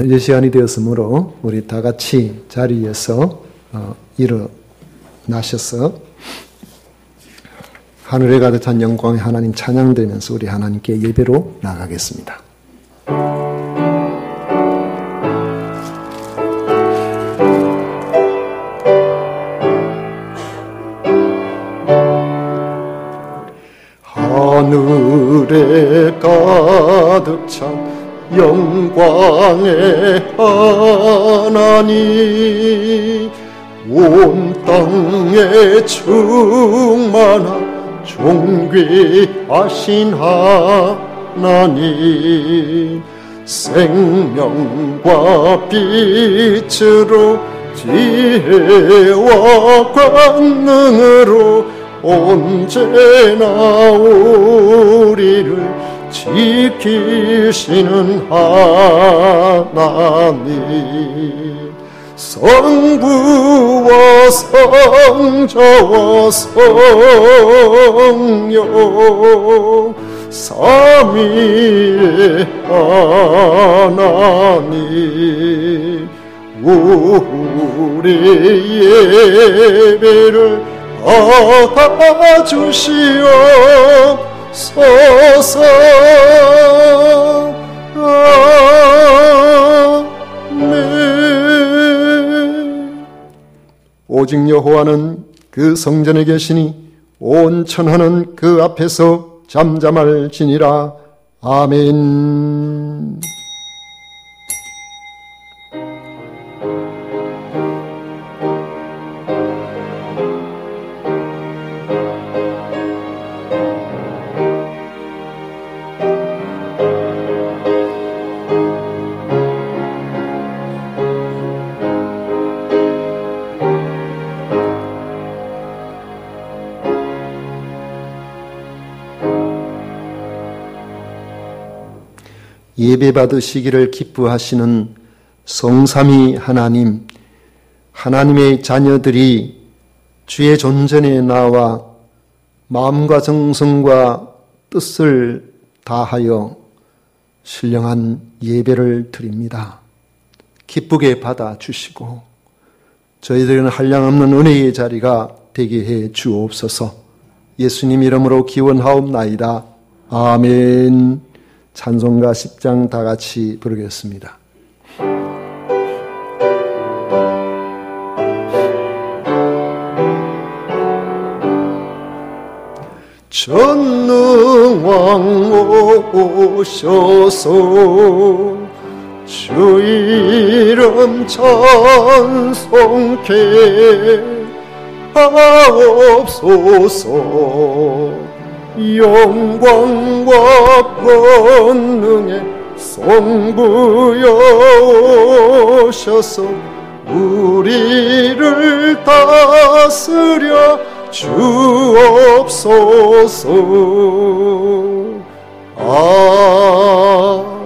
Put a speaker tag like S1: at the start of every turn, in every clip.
S1: 이제 시간이 되었으므로 우리 다 같이 자리에서 일어나셔서 하늘에 가득한 영광의 하나님 찬양되면서 우리 하나님께 예배로 나가겠습니다. 하늘에 가득 찬 영광의 하나님, 온 땅에 충만한 존귀하신 하나님, 생명과 빛으로 지혜와 권능으로 언제나 우리를 지키시는 하나님, 성부와 성자와 성령 삼위의 하나님, 우리 예배를 받아주시옵소서. 아멘. 오직 여호와는 그 성전에 계시니 온 천하는 그 앞에서 잠잠할지니라. 아멘. 예배 받으시기를 기뻐하시는 성삼위 하나님, 하나님의 자녀들이 주의 존전에 나와 마음과 정성과 뜻을 다하여 신령한 예배를 드립니다. 기쁘게 받아주시고 저희들은 한량없는 은혜의 자리가 되게 해 주옵소서. 예수님 이름으로 기원하옵나이다. 아멘. 찬송가 10장 다 같이 부르겠습니다. 전능왕 오셔서 주 이름 찬송케 하옵소서. 영광과 권능의 성부여 오셔서 우리를 다스려 주옵소서. 아멘.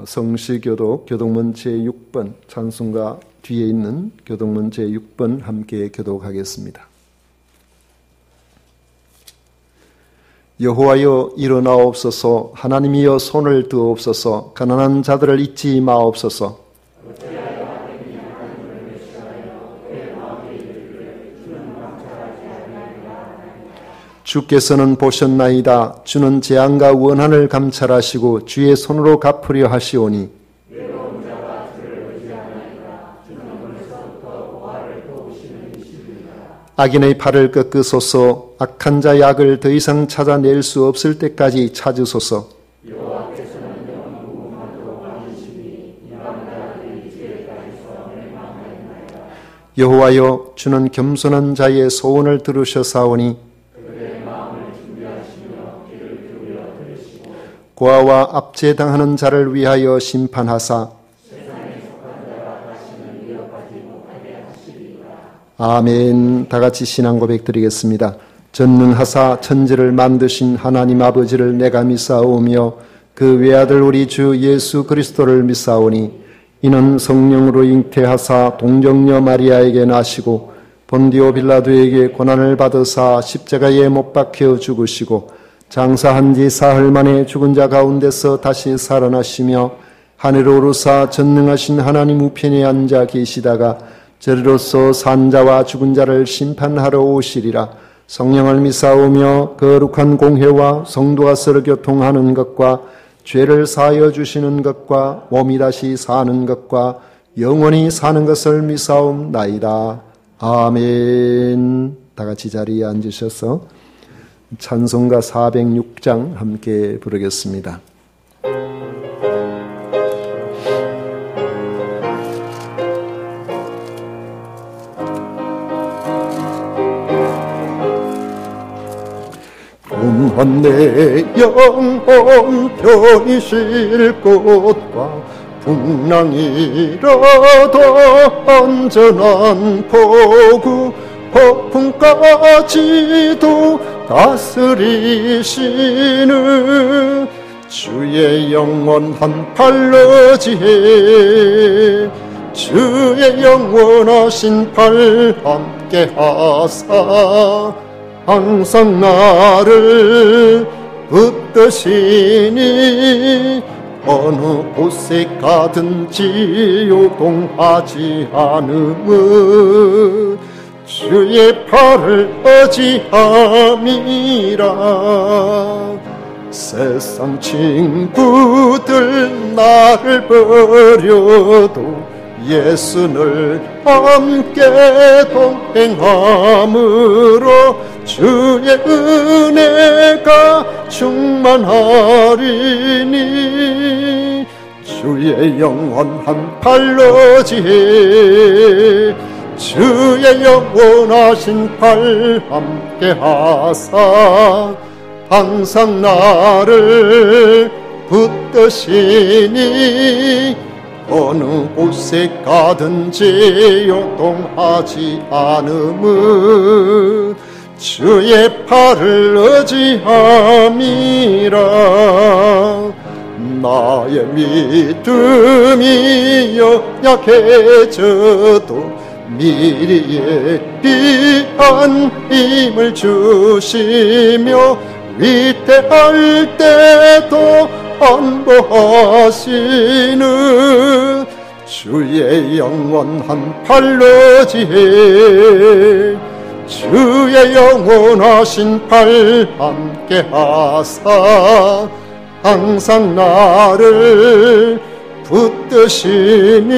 S1: 성시교독 교독문 제6번 찬송가 뒤에 있는 교독문 제6번 함께 교독하겠습니다. 여호와여 일어나옵소서. 하나님이여 손을 드옵소서. 가난한 자들을 잊지 마옵소서. 주께서는 보셨나이다. 주는 재앙과 원한을 감찰하시고 주의 손으로 갚으려 하시오니 악인의 팔을 꺾으소서. 악한 자 약을 더 이상 찾아낼 수 없을 때까지 찾으소서. 여호와여 주는 겸손한 자의 소원을 들으셨사오니 고아와 압제당하는 자를 위하여 심판하사 아멘. 다 같이 신앙 고백 드리겠습니다. 전능하사 천지를 만드신 하나님 아버지를 내가 믿사오며 그 외아들 우리 주 예수 그리스도를 믿사오니 이는 성령으로 잉태하사 동정녀 마리아에게 나시고 본디오 빌라도에게 고난을 받으사 십자가에 못 박혀 죽으시고 장사한 지 사흘 만에 죽은 자 가운데서 다시 살아나시며 하늘에 오르사 전능하신 하나님 우편에 앉아 계시다가 저리로서 산자와 죽은 자를 심판하러 오시리라. 성령을 믿사오며 거룩한 공회와 성도가 서로 교통하는 것과 죄를 사하여 주시는 것과 몸이 다시 사는 것과 영원히 사는 것을 믿사옵나이다. 아멘. 다 같이 자리에 앉으셔서 찬송가 406장 함께 부르겠습니다. kum한 내 영혼 편히 쉴 곳과 풍랑이라도 안전한 포구 폭풍까지도 다스리시는 주의 영원한 팔러지에 주의 영원하신 팔 함께 하사 항상 나를 붙드시니 어느 곳에 가든지 요동하지 않음은 주의 팔을 의지함이라. 세상 친구들 나를 버려도 예수를 함께 동행함으로 주의 은혜가 충만하리니 주의 영원한 팔러지에 주의 영원하신 팔 함께 하사 항상 나를 붙드시니 어느 곳에 가든지 요동하지 않음은 주의 팔을 의지함이라. 나의 믿음이 연약해져도 미리 예비한 힘을 주시며 위태할 때도 안보하시는 주의 영원한 팔러지에 주의 영원하신 팔 함께 하사 항상 나를 붙드시니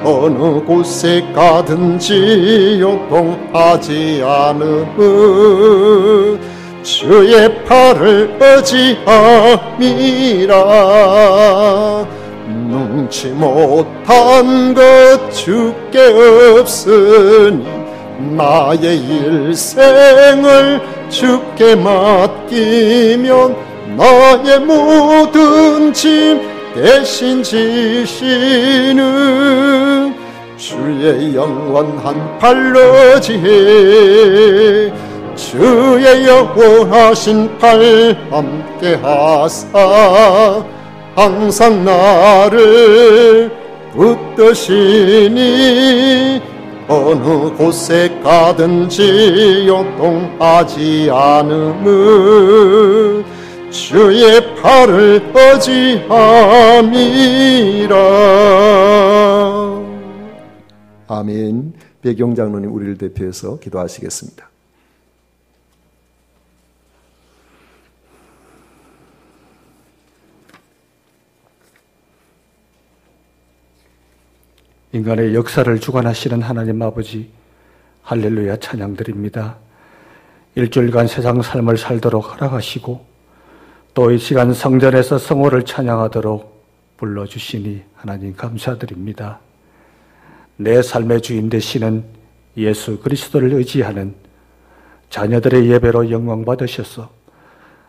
S1: 어느 곳에 가든지 요동하지 않음은 주의 팔을 의지함이라. 능치 못한 것 주께 없으니 나의 일생을 주께 맡기면 나의 모든 짐 대신 지시는 주의 영원한 팔러지에 주의 영원하신 팔 함께 하사 항상 나를 붙드시니 어느 곳에 가든지 요동하지 않음은 주의 팔을 의지함이라. 아멘. 배경 장로님 우리를 대표해서 기도하시겠습니다.
S2: 인간의 역사를 주관하시는 하나님 아버지, 할렐루야 찬양드립니다. 일주일간 세상 삶을 살도록 허락하시고 또 이 시간 성전에서 성호를 찬양하도록 불러주시니 하나님 감사드립니다. 내 삶의 주인 되시는 예수 그리스도를 의지하는 자녀들의 예배로 영광 받으셔서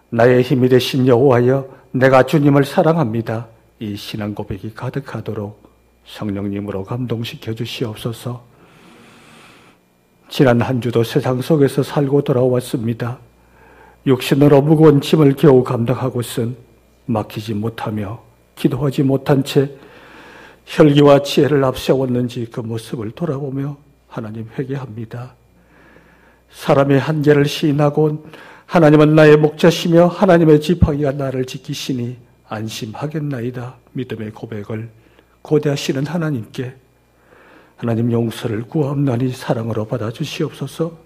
S2: 나의 힘이 되신 여호와여, 내가 주님을 사랑합니다. 이 신앙 고백이 가득하도록 성령님으로 감동시켜 주시옵소서. 지난 한 주도 세상 속에서 살고 돌아왔습니다. 육신으로 무거운 짐을 겨우 감당하고선 막히지 못하며 기도하지 못한 채 혈기와 지혜를 앞세웠는지 그 모습을 돌아보며 하나님 회개합니다. 사람의 한계를 시인하고 하나님은 나의 목자시며 하나님의 지팡이가 나를 지키시니 안심하겠나이다. 믿음의 고백을 고대하시는 하나님께 하나님 용서를 구하옵나니 사랑으로 받아주시옵소서.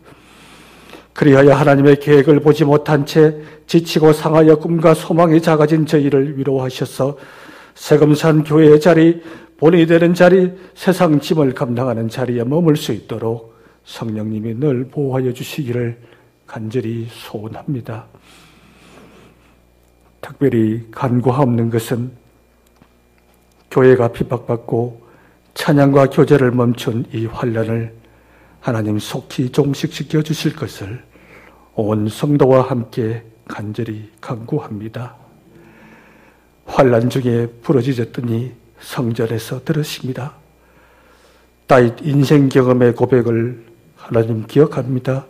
S2: 그리하여 하나님의 계획을 보지 못한 채 지치고 상하여 꿈과 소망이 작아진 저희를 위로하셔서 세금산 교회의 자리, 본이 되는 자리, 세상 짐을 감당하는 자리에 머물 수 있도록 성령님이 늘 보호하여 주시기를 간절히 소원합니다. 특별히 간구하옵는 것은 교회가 핍박받고 찬양과 교제를 멈춘 이 환란을 하나님 속히 종식시켜 주실 것을 온 성도와 함께 간절히 간구합니다. 환란 중에 부러지셨더니 성전에서 들으십니다. 다윗 인생 경험의 고백을 하나님 기억합니다.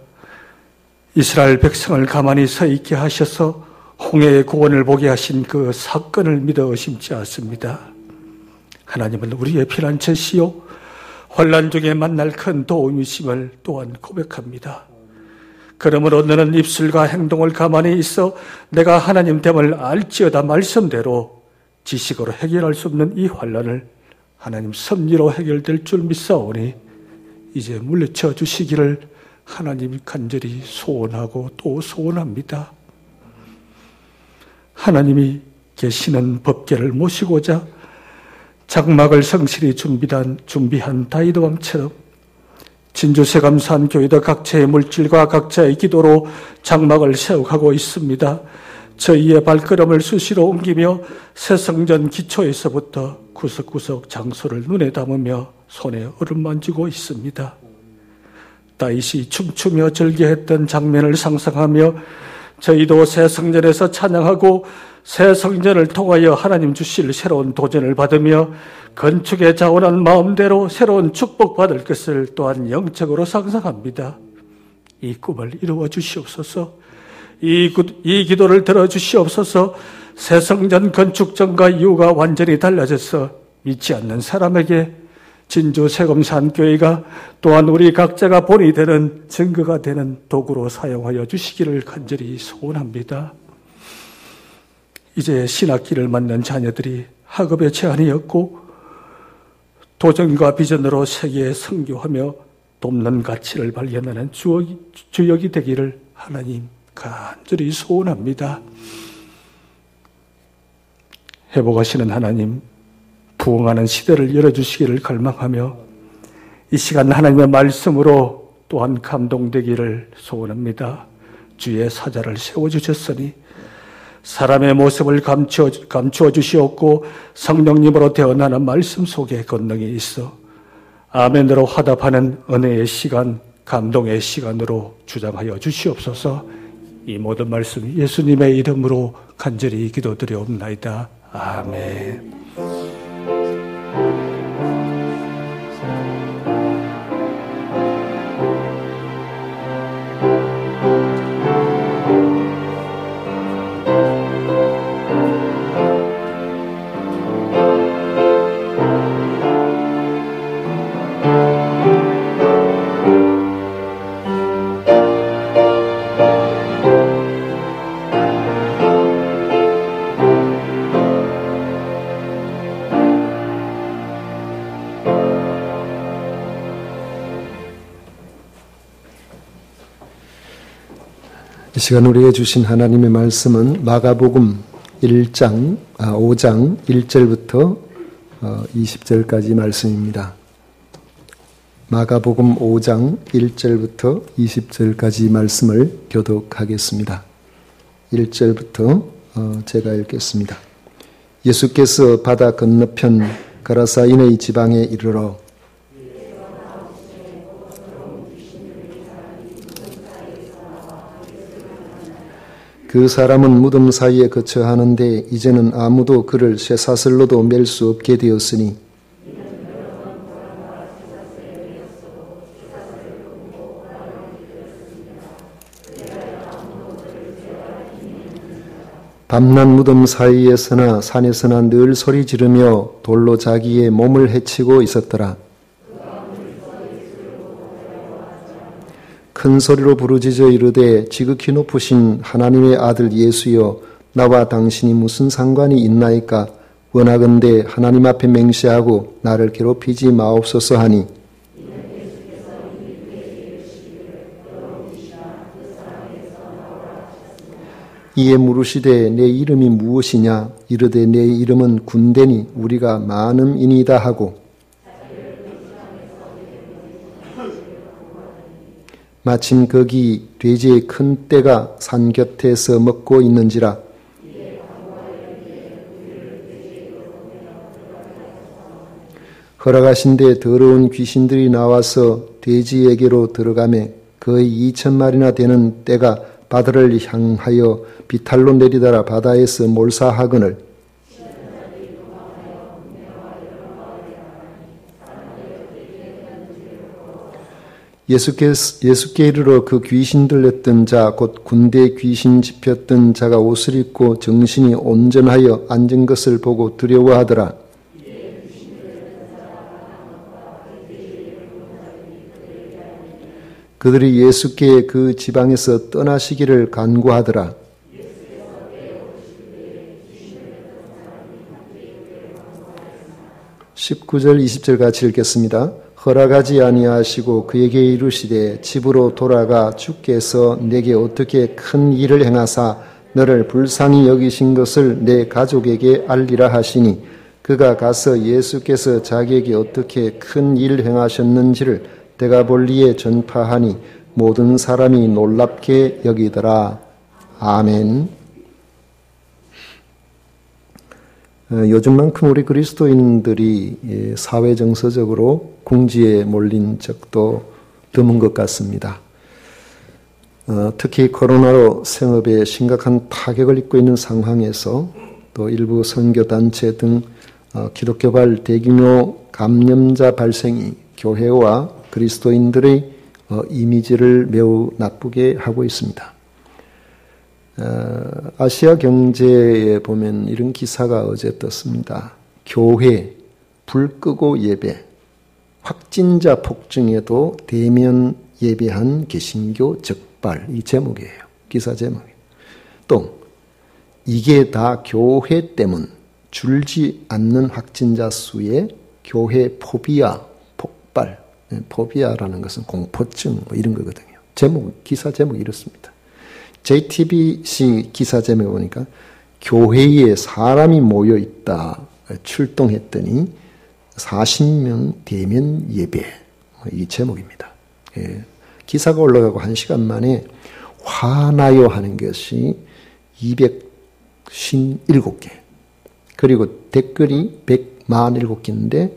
S2: 이스라엘 백성을 가만히 서 있게 하셔서 홍해의 구원을 보게 하신 그 사건을 믿어 의심치 않습니다. 하나님은 우리의 피난처시요 환난 중에 만날 큰 도움이심을 또한 고백합니다. 그러므로 너는 입술과 행동을 가만히 있어 내가 하나님 됨을 알지어다 말씀대로 지식으로 해결할 수 없는 이 환난을 하나님 섭리로 해결될 줄 믿사오니 이제 물리쳐 주시기를 하나님 간절히 소원하고 또 소원합니다. 하나님이 계시는 법궤를 모시고자 장막을 성실히 준비한 다윗 왕처럼 진주세감산 교회도 각자의 물질과 각자의 기도로 장막을 세워가고 있습니다. 저희의 발걸음을 수시로 옮기며 새 성전 기초에서부터 구석구석 장소를 눈에 담으며 손에 어루만지고 있습니다. 다윗이 춤추며 절개했던 장면을 상상하며 저희도 새 성전에서 찬양하고 새 성전을 통하여 하나님 주실 새로운 도전을 받으며 건축에 자원한 마음대로 새로운 축복받을 것을 또한 영적으로 상상합니다. 이 꿈을 이루어 주시옵소서. 이 기도를 들어주시옵소서. 새 성전 건축 전과 이후가 완전히 달라져서 믿지 않는 사람에게 진주 세금산 교회가 또한 우리 각자가 본이 되는 증거가 되는 도구로 사용하여 주시기를 간절히 소원합니다. 이제 신학기를 맞는 자녀들이 학업의 제한이었고 도전과 비전으로 세계에 선교하며 돕는 가치를 발견하는 주역이 되기를 하나님 간절히 소원합니다. 회복하시는 하나님, 부흥하는 시대를 열어주시기를 갈망하며 이 시간 하나님의 말씀으로 또한 감동되기를 소원합니다. 주의 사자를 세워주셨으니 사람의 모습을 감추어 주시옵고 성령님으로 태어나는 말씀 속에 권능이 있어 아멘으로 화답하는 은혜의 시간, 감동의 시간으로 주장하여 주시옵소서. 이 모든 말씀 예수님의 이름으로 간절히 기도드리옵나이다. 아멘.
S1: 이 시간 우리에게 주신 하나님의 말씀은 마가복음 5장 1절부터 20절까지 말씀입니다. 마가복음 5장 1절부터 20절까지 말씀을 교독하겠습니다. 1절부터 제가 읽겠습니다. 예수께서 바다 건너편 가라사인의 지방에 이르러 그 사람은 무덤 사이에 거처하는데 이제는 아무도 그를 쇠사슬로도 맬 수 없게 되었으니 밤낮 무덤 사이에서나 산에서나 늘 소리 지르며 돌로 자기의 몸을 헤치고 있었더라. 큰 소리로 부르짖어 이르되 지극히 높으신 하나님의 아들 예수여 나와 당신이 무슨 상관이 있나이까 원하건대 하나님 앞에 맹세하고 나를 괴롭히지 마옵소서 하니 이에 물으시되 내 이름이 무엇이냐 이르되 내 이름은 군대니 우리가 많음이니이다 하고 마침 거기 돼지의 큰 떼가 산 곁에서 먹고 있는지라 허락하신데 더러운 귀신들이 나와서 돼지에게로 들어가매 거의 2,000마리나 되는 떼가 바다를 향하여 비탈로 내리다라 바다에서 몰사하거늘 예수께 이르러 그 귀신 들렸던 자 곧 군대 귀신 집혔던 자가 옷을 입고 정신이 온전하여 앉은 것을 보고 두려워하더라. 그들이 예수께 그 지방에서 떠나시기를 간구하더라. (19절 20절) 같이 읽겠습니다. 허락하지 아니하시고 그에게 이르시되 집으로 돌아가 주께서 내게 어떻게 큰 일을 행하사 너를 불쌍히 여기신 것을 내 가족에게 알리라 하시니 그가 가서 예수께서 자기에게 어떻게 큰 일을 행하셨는지를 데가볼리에 전파하니 모든 사람이 놀랍게 여기더라. 아멘. 요즘만큼 우리 그리스도인들이 사회 정서적으로 궁지에 몰린 적도 드문 것 같습니다. 특히 코로나로 생업에 심각한 타격을 입고 있는 상황에서 또 일부 선교단체 등 기독교발 대규모 감염자 발생이 교회와 그리스도인들의 이미지를 매우 나쁘게 하고 있습니다. 아시아 경제에 보면 이런 기사가 어제 떴습니다. 교회 불 끄고 예배, 확진자 폭증에도 대면 예배한 개신교 적발, 이 제목이에요. 기사 제목이에요. 또 이게 다 교회 때문, 줄지 않는 확진자 수에 교회 포비아 폭발, 포비아라는 것은 공포증 뭐 이런 거거든요. 제목, 기사 제목이 이렇습니다. JTBC 기사 제목에 보니까 교회에 사람이 모여 있다. 출동했더니 40명 대면 예배. 이 제목입니다. 기사가 올라가고 1시간 만에 화나요 하는 것이 257개. 그리고 댓글이 147개인데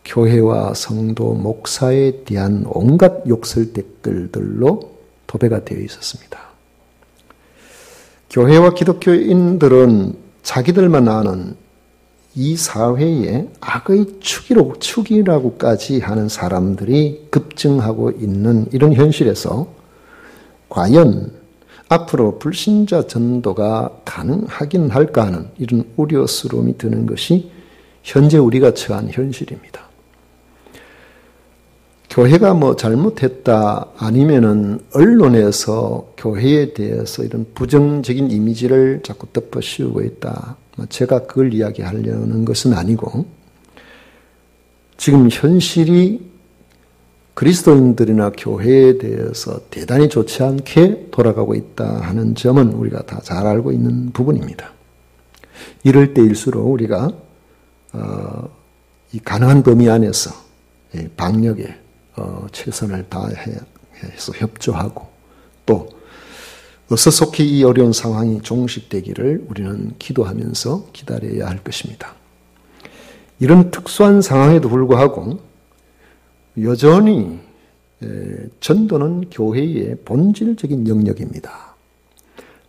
S1: 교회와 성도, 목사에 대한 온갖 욕설 댓글들로 도배가 되어 있었습니다. 교회와 기독교인들은 자기들만 아는 이 사회의 악의 축이라고까지 하는 사람들이 급증하고 있는 이런 현실에서 과연 앞으로 불신자 전도가 가능하긴 할까 하는 이런 우려스러움이 드는 것이 현재 우리가 처한 현실입니다. 교회가 뭐 잘못했다 아니면은 언론에서 교회에 대해서 이런 부정적인 이미지를 자꾸 덮어씌우고 있다. 제가 그걸 이야기하려는 것은 아니고 지금 현실이 그리스도인들이나 교회에 대해서 대단히 좋지 않게 돌아가고 있다 하는 점은 우리가 다 잘 알고 있는 부분입니다. 이럴 때일수록 우리가 이 가능한 범위 안에서 방역에 최선을 다해서 협조하고 또 어서 속히 이 어려운 상황이 종식되기를 우리는 기도하면서 기다려야 할 것입니다. 이런 특수한 상황에도 불구하고 여전히 전도는 교회의 본질적인 영역입니다.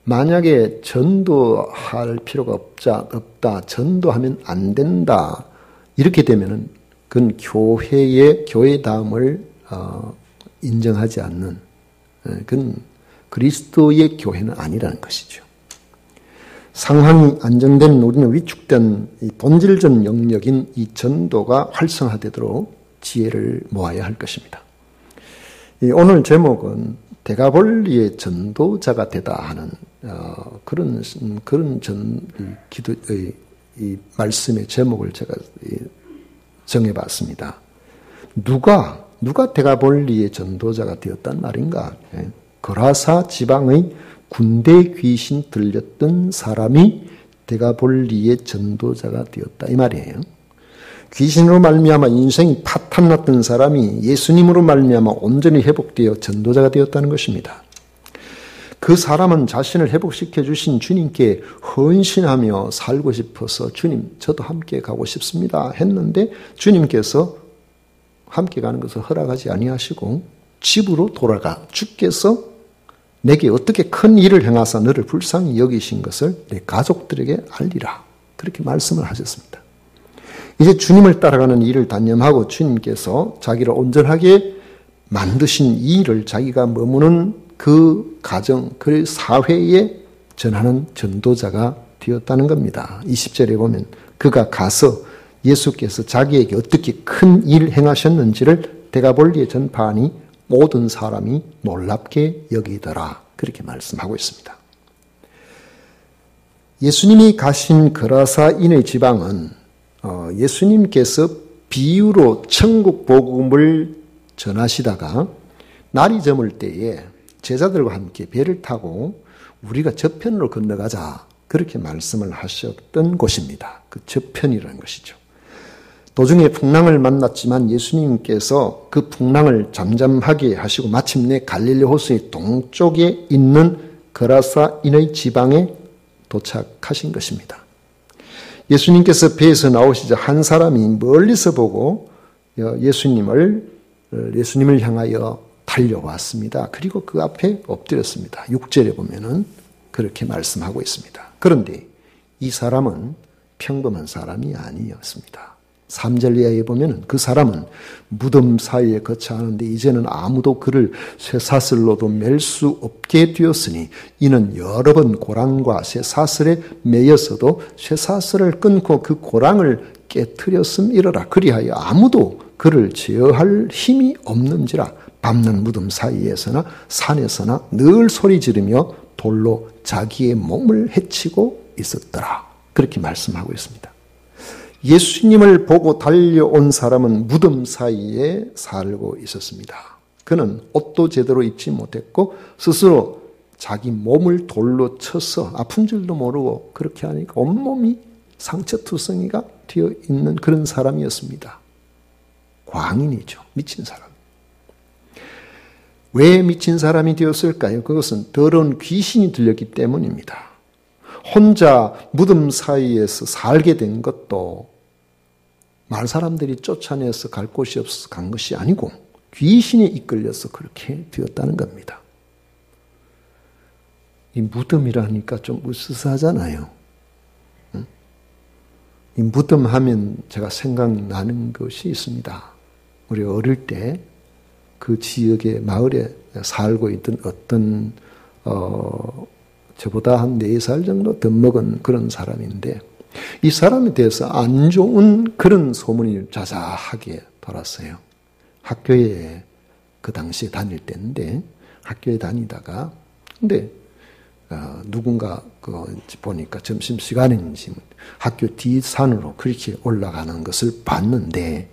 S1: 만약에 전도할 필요가 없다, 전도하면 안 된다 이렇게 되면은 그건 교회다움을 인정하지 않는 그건 그리스도의 교회는 아니라는 것이죠. 상황이 안정된 우리는 위축된 이 본질적 영역인 이 전도가 활성화되도록 지혜를 모아야 할 것입니다. 오늘 제목은 데가볼리의 전도자가 되다 하는 그런 기도의 이 말씀의 제목을 제가 정해봤습니다. 누가 데가볼리의 전도자가 되었단 말인가? 거라사 지방의 군대 귀신 들렸던 사람이 데가볼리의 전도자가 되었다 이 말이에요. 귀신으로 말미암아 인생이 파탄났던 사람이 예수님으로 말미암아 온전히 회복되어 전도자가 되었다는 것입니다. 그 사람은 자신을 회복시켜 주신 주님께 헌신하며 살고 싶어서 주님 저도 함께 가고 싶습니다 했는데 주님께서 함께 가는 것을 허락하지 아니하시고 집으로 돌아가 주께서 내게 어떻게 큰 일을 행하사 너를 불쌍히 여기신 것을 내 가족들에게 알리라 그렇게 말씀을 하셨습니다. 이제 주님을 따라가는 일을 단념하고 주님께서 자기를 온전하게 만드신 이 일을 자기가 머무는 그 가정, 그 사회에 전하는 전도자가 되었다는 겁니다. 20절에 보면 그가 가서 예수께서 자기에게 어떻게 큰 일을 행하셨는지를 데가볼리에 전파하니 모든 사람이 놀랍게 여기더라. 그렇게 말씀하고 있습니다. 예수님이 가신 거라사인의 지방은 예수님께서 비유로 천국 복음을 전하시다가 날이 저물 때에 제자들과 함께 배를 타고 우리가 저편으로 건너가자 그렇게 말씀을 하셨던 곳입니다. 그 저편이라는 것이죠. 도중에 풍랑을 만났지만 예수님께서 그 풍랑을 잠잠하게 하시고 마침내 갈릴리 호수의 동쪽에 있는 거라사인의 지방에 도착하신 것입니다. 예수님께서 배에서 나오시자 한 사람이 멀리서 보고 예수님을 향하여 달려왔습니다. 그리고 그 앞에 엎드렸습니다. 6절에 보면은 그렇게 말씀하고 있습니다. 그런데 이 사람은 평범한 사람이 아니었습니다. 3절 이하에 보면은 그 사람은 무덤 사이에 거처하는데 이제는 아무도 그를 쇠사슬로도 맬 수 없게 되었으니 이는 여러 번 고랑과 쇠사슬에 매여서도 쇠사슬을 끊고 그 고랑을 깨트렸음이러라. 그리하여 아무도 그를 제어할 힘이 없는지라. 밤낮 무덤 사이에서나 산에서나 늘 소리 지르며 돌로 자기의 몸을 해치고 있었더라. 그렇게 말씀하고 있습니다. 예수님을 보고 달려온 사람은 무덤 사이에 살고 있었습니다. 그는 옷도 제대로 입지 못했고 스스로 자기 몸을 돌로 쳐서 아픈 줄도 모르고 그렇게 하니까 온몸이 상처투성이가 되어 있는 그런 사람이었습니다. 광인이죠. 미친 사람. 왜 미친 사람이 되었을까요? 그것은 더러운 귀신이 들렸기 때문입니다. 혼자 무덤 사이에서 살게 된 것도 마을 사람들이 쫓아내서 갈 곳이 없어서 간 것이 아니고 귀신이 이끌려서 그렇게 되었다는 겁니다. 이 무덤이라니까 좀 으스스하잖아요. 이 무덤 하면 제가 생각나는 것이 있습니다. 우리 어릴 때 그 지역의 마을에 살고 있던 어떤 저보다 한 4살 정도 더 먹은 그런 사람인데 이 사람에 대해서 안 좋은 그런 소문이 자자하게 돌았어요. 학교에 그 당시에 다닐 때인데 학교에 다니다가 근데 누군가 보니까 점심시간인지 학교 뒷산으로 그렇게 올라가는 것을 봤는데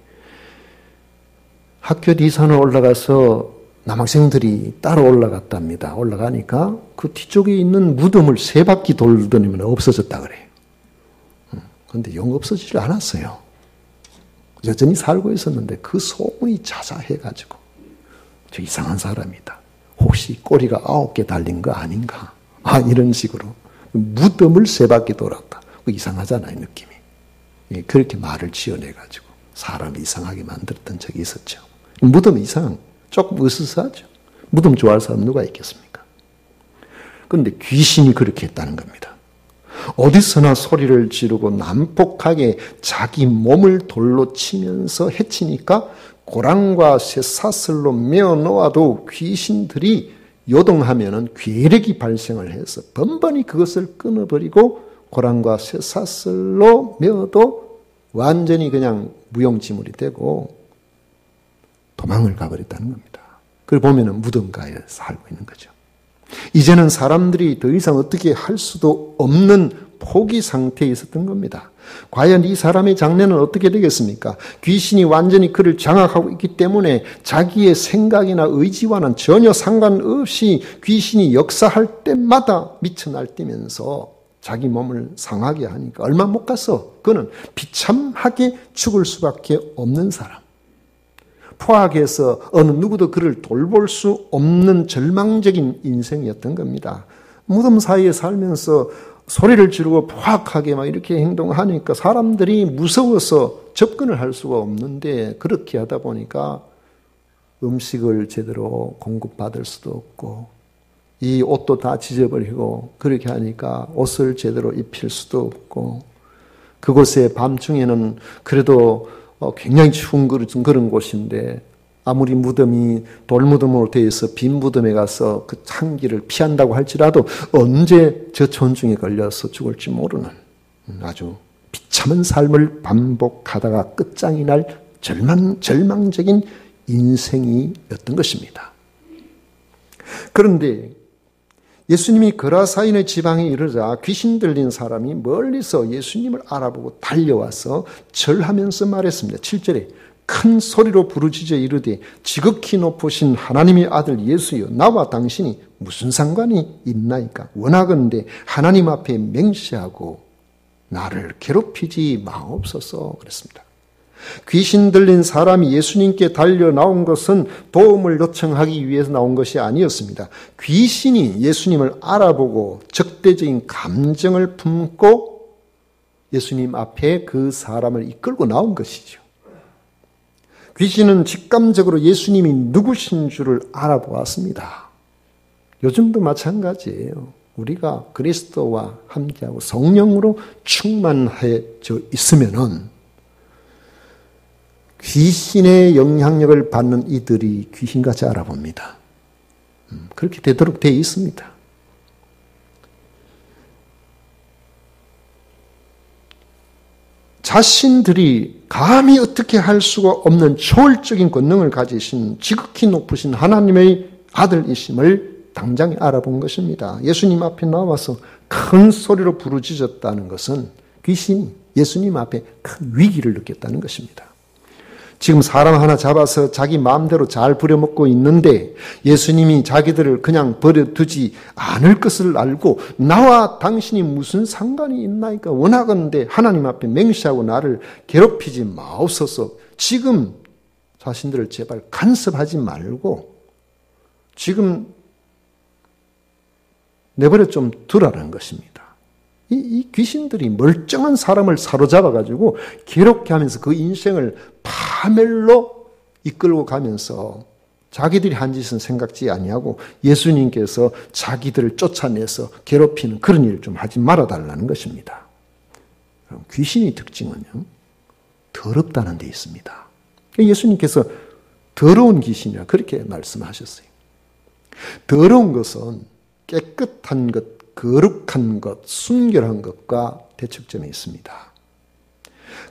S1: 학교 뒷산으로 올라가서 남학생들이 따로 올라갔답니다. 올라가니까 그 뒤쪽에 있는 무덤을 3바퀴 돌더니만 없어졌다 그래요. 그런데 영 없어지지 않았어요. 여전히 살고 있었는데 그 소문이 자자해가지고 저 이상한 사람이다. 혹시 꼬리가 9개 달린 거 아닌가? 이런 식으로 무덤을 3바퀴 돌았다. 이상하잖아요, 느낌이. 그렇게 말을 지어내가지고 사람을 이상하게 만들었던 적이 있었죠. 무덤 이상, 조금 으스스하죠. 무덤 좋아할 사람 누가 있겠습니까? 그런데 귀신이 그렇게 했다는 겁니다. 어디서나 소리를 지르고 난폭하게 자기 몸을 돌로 치면서 해치니까 고랑과 쇠사슬로 메어 놓아도 귀신들이 요동하면은 괴력이 발생을 해서 번번이 그것을 끊어버리고 고랑과 쇠사슬로 메어도 완전히 그냥 무용지물이 되고 도망을 가버렸다는 겁니다. 그걸 보면은 무덤가에 살고 있는 거죠. 이제는 사람들이 더 이상 어떻게 할 수도 없는 포기 상태에 있었던 겁니다. 과연 이 사람의 장래는 어떻게 되겠습니까? 귀신이 완전히 그를 장악하고 있기 때문에 자기의 생각이나 의지와는 전혀 상관없이 귀신이 역사할 때마다 미쳐 날뛰면서 자기 몸을 상하게 하니까 얼마 못 가서 그는 비참하게 죽을 수밖에 없는 사람. 포악해서 어느 누구도 그를 돌볼 수 없는 절망적인 인생이었던 겁니다. 무덤 사이에 살면서 소리를 지르고 포악하게 막 이렇게 행동하니까 사람들이 무서워서 접근을 할 수가 없는데, 그렇게 하다 보니까 음식을 제대로 공급받을 수도 없고 이 옷도 다 지져버리고, 그렇게 하니까 옷을 제대로 입힐 수도 없고, 그곳에 밤중에는 그래도 굉장히 추운 그런 곳인데 아무리 무덤이 돌무덤으로 되어 있어 빈 무덤에 가서 그 향기를 피한다고 할지라도 언제 저촌중에 걸려서 죽을지 모르는 아주 비참한 삶을 반복하다가 끝장이 날 절망적인 인생이었던 것입니다. 그런데 예수님이 거라사인의 지방에 이르자 귀신 들린 사람이 멀리서 예수님을 알아보고 달려와서 절하면서 말했습니다. 7절에 큰 소리로 부르짖어 이르되 지극히 높으신 하나님의 아들 예수여, 나와 당신이 무슨 상관이 있나이까? 원하건대 하나님 앞에 맹세하고 나를 괴롭히지 마옵소서. 그랬습니다. 귀신 들린 사람이 예수님께 달려 나온 것은 도움을 요청하기 위해서 나온 것이 아니었습니다. 귀신이 예수님을 알아보고 적대적인 감정을 품고 예수님 앞에 그 사람을 이끌고 나온 것이죠. 귀신은 직감적으로 예수님이 누구신 줄을 알아보았습니다. 요즘도 마찬가지예요. 우리가 그리스도와 함께하고 성령으로 충만해져 있으면은 귀신의 영향력을 받는 이들이 귀신같이 알아봅니다. 그렇게 되도록 되어 있습니다. 자신들이 감히 어떻게 할 수가 없는 초월적인 권능을 가지신 지극히 높으신 하나님의 아들이심을 당장 알아본 것입니다. 예수님 앞에 나와서 큰 소리로 부르짖었다는 것은 귀신이 예수님 앞에 큰 위기를 느꼈다는 것입니다. 지금 사람 하나 잡아서 자기 마음대로 잘 부려먹고 있는데 예수님이 자기들을 그냥 버려두지 않을 것을 알고 나와 당신이 무슨 상관이 있나이까? 원하건대 하나님 앞에 맹세하고 나를 괴롭히지 마옵소서. 지금 자신들을 제발 간섭하지 말고 지금 내버려 좀 두라는 것입니다. 이 귀신들이 멀쩡한 사람을 사로잡아가지고 괴롭게 하면서 그 인생을 파멸로 이끌고 가면서 자기들이 한 짓은 생각지 아니하고 예수님께서 자기들을 쫓아내서 괴롭히는 그런 일을 좀 하지 말아달라는 것입니다. 귀신의 특징은요, 더럽다는 데 있습니다. 예수님께서 더러운 귀신이라 그렇게 말씀하셨어요. 더러운 것은 깨끗한 것, 거룩한 것, 순결한 것과 대척점에 있습니다.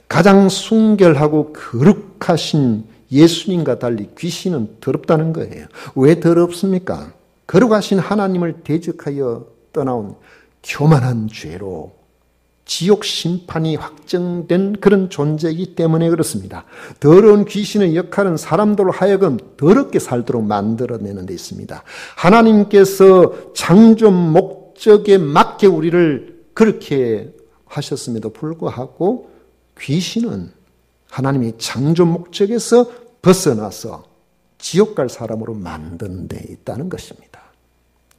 S1: 가장 순결하고 거룩하신 예수님과 달리 귀신은 더럽다는 거예요. 왜 더럽습니까? 거룩하신 하나님을 대적하여 떠나온 교만한 죄로 지옥 심판이 확정된 그런 존재이기 때문에 그렇습니다. 더러운 귀신의 역할은 사람들로 하여금 더럽게 살도록 만들어내는 데 있습니다. 하나님께서 창조 목적에 맞게 우리를 그렇게 하셨음에도 불구하고 귀신은 하나님의 창조 목적에서 벗어나서 지옥 갈 사람으로 만드는 데 있다는 것입니다.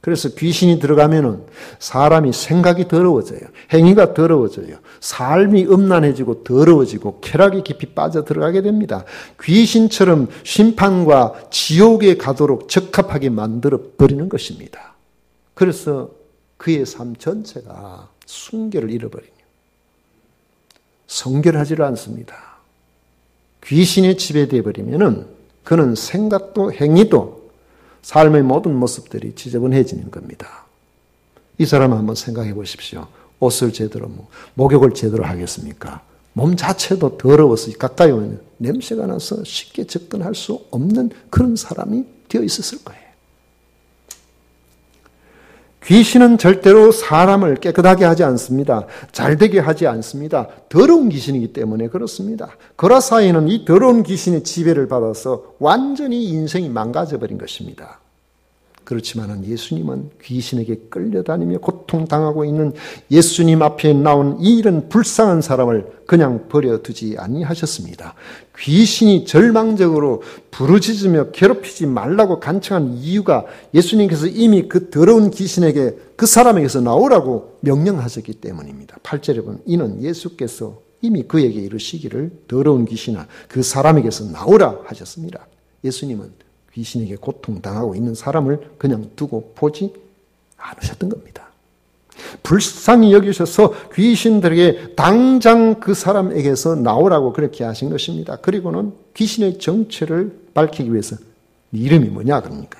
S1: 그래서 귀신이 들어가면은 사람이 생각이 더러워져요. 행위가 더러워져요. 삶이 음란해지고 더러워지고 쾌락이 깊이 빠져 들어가게 됩니다. 귀신처럼 심판과 지옥에 가도록 적합하게 만들어 버리는 것입니다. 그래서 그의 삶 전체가 순결을 잃어버리며 성결하지를 않습니다. 귀신에 지배되어 버리면은 그는 생각도 행위도 삶의 모든 모습들이 지저분해지는 겁니다. 이 사람은 한번 생각해 보십시오. 옷을 제대로, 목욕을 제대로 하겠습니까? 몸 자체도 더러워서 가까이 오면 냄새가 나서 쉽게 접근할 수 없는 그런 사람이 되어 있었을 거예요. 귀신은 절대로 사람을 깨끗하게 하지 않습니다. 잘되게 하지 않습니다. 더러운 귀신이기 때문에 그렇습니다. 거라사이는 이 더러운 귀신의 지배를 받아서 완전히 인생이 망가져버린 것입니다. 그렇지만 예수님은 귀신에게 끌려다니며 고통당하고 있는 예수님 앞에 나온 이런 불쌍한 사람을 그냥 버려두지 아니하셨습니다. 귀신이 절망적으로 부르짖으며 괴롭히지 말라고 간청한 이유가 예수님께서 이미 그 더러운 귀신에게 그 사람에게서 나오라고 명령하셨기 때문입니다. 8절에 보면 이는 예수께서 이미 그에게 이르시기를 더러운 귀신아 그 사람에게서 나오라 하셨습니다. 예수님은 귀신에게 고통당하고 있는 사람을 그냥 두고 보지 않으셨던 겁니다. 불쌍히 여기셔서 귀신들에게 당장 그 사람에게서 나오라고 그렇게 하신 것입니다. 그리고는 귀신의 정체를 밝히기 위해서 네 이름이 뭐냐 그러니까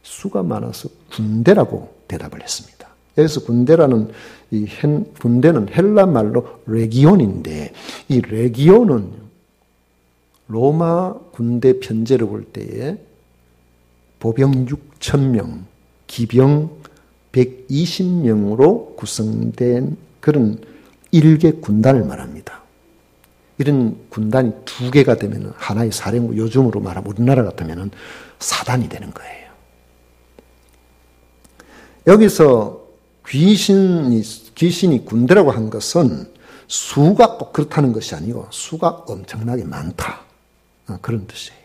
S1: 수가 많아서 군대라고 대답을 했습니다. 여기서 군대라는 군대는 헬라 말로 레기온인데 이 레기온은 로마 군대 편제를 볼 때에 보병 6,000명, 기병 120명으로 구성된 그런 일개 군단을 말합니다. 이런 군단이 두 개가 되면 하나의 사령부, 요즘으로 말하면 우리나라 같으면 사단이 되는 거예요. 여기서 귀신이 군대라고 한 것은 수가 꼭 그렇다는 것이 아니고 수가 엄청나게 많다. 그런 뜻이에요.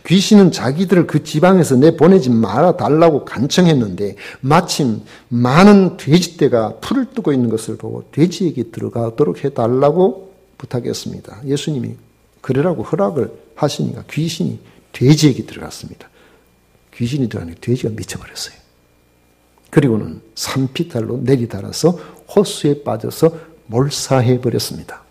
S1: 귀신은 자기들을 그 지방에서 내보내지 말아달라고 간청했는데 마침 많은 돼지떼가 풀을 뜨고 있는 것을 보고 돼지에게 들어가도록 해달라고 부탁했습니다. 예수님이 그러라고 허락을 하시니까 귀신이 돼지에게 들어갔습니다. 귀신이 들어가니까 돼지가 미쳐버렸어요. 그리고는 산피탈로 내리달아서 호수에 빠져서 몰사해버렸습니다.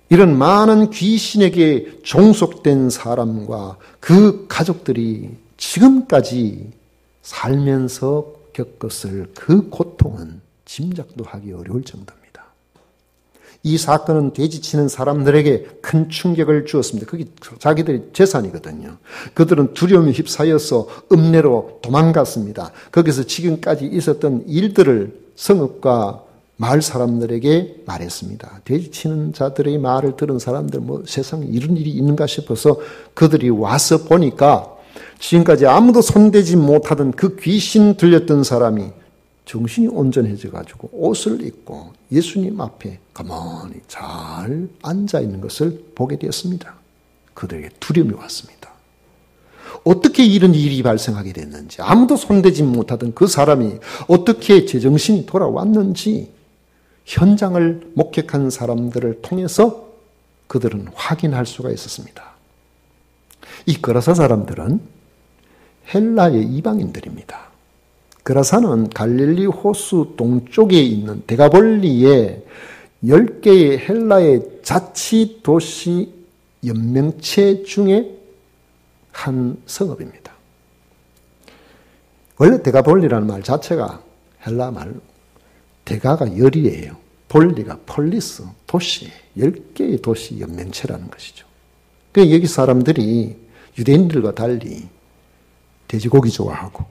S1: 이런 많은 귀신에게 종속된 사람과 그 가족들이 지금까지 살면서 겪었을 그 고통은 짐작도 하기 어려울 정도입니다. 이 사건은 돼지치는 사람들에게 큰 충격을 주었습니다. 그게 자기들의 재산이거든요. 그들은 두려움에 휩싸여서 읍내로 도망갔습니다. 거기서 지금까지 있었던 일들을 성읍과 마을 사람들에게 말했습니다. 돼지치는 자들의 말을 들은 사람들 세상에 이런 일이 있는가 싶어서 그들이 와서 보니까 지금까지 아무도 손대지 못하던 그 귀신 들렸던 사람이 정신이 온전해져 가지고 옷을 입고 예수님 앞에 가만히 잘 앉아 있는 것을 보게 되었습니다. 그들에게 두려움이 왔습니다. 어떻게 이런 일이 발생하게 됐는지, 아무도 손대지 못하던 그 사람이 어떻게 제정신이 돌아왔는지 현장을 목격한 사람들을 통해서 그들은 확인할 수가 있었습니다. 이 거라사 사람들은 헬라의 이방인들입니다. 거라사는 갈릴리 호수 동쪽에 있는 데가볼리의 10개의 헬라의 자치도시 연명체 중에 한 성읍입니다. 원래 데가볼리라는 말 자체가 헬라 말로 데가가 열이에요. 볼리가 폴리스, 도시, 10개의 도시 연맹체라는 것이죠. 그러니까 여기 사람들이 유대인들과 달리 돼지고기 좋아하고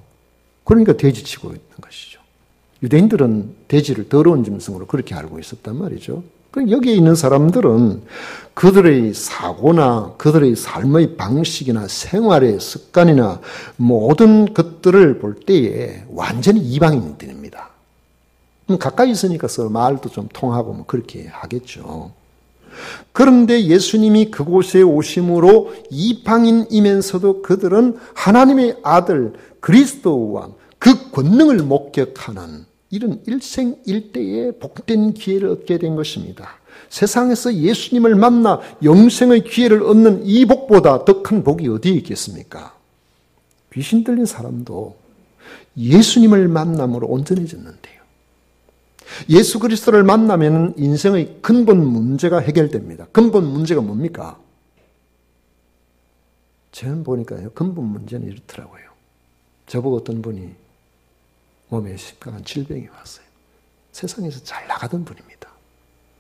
S1: 그러니까 돼지치고 있는 것이죠. 유대인들은 돼지를 더러운 짐승으로 그렇게 알고 있었단 말이죠. 그러니까 여기에 있는 사람들은 그들의 사고나 그들의 삶의 방식이나 생활의 습관이나 모든 것들을 볼 때에 완전히 이방인들입니다. 가까이 있으니까 서로 말도 좀 통하고 그렇게 하겠죠. 그런데 예수님이 그곳에 오심으로 이방인이면서도 그들은 하나님의 아들 그리스도 왕, 그 권능을 목격하는 이런 일생일대의 복된 기회를 얻게 된 것입니다. 세상에서 예수님을 만나 영생의 기회를 얻는 이 복보다 더 큰 복이 어디에 있겠습니까? 귀신 들린 사람도 예수님을 만남으로 온전해졌는데요. 예수 그리스도를 만나면 인생의 근본 문제가 해결됩니다. 근본 문제가 뭡니까? 저는 보니까요, 근본 문제는 이렇더라고요. 저보고 어떤 분이 몸에 심각한 질병이 왔어요. 세상에서 잘 나가던 분입니다.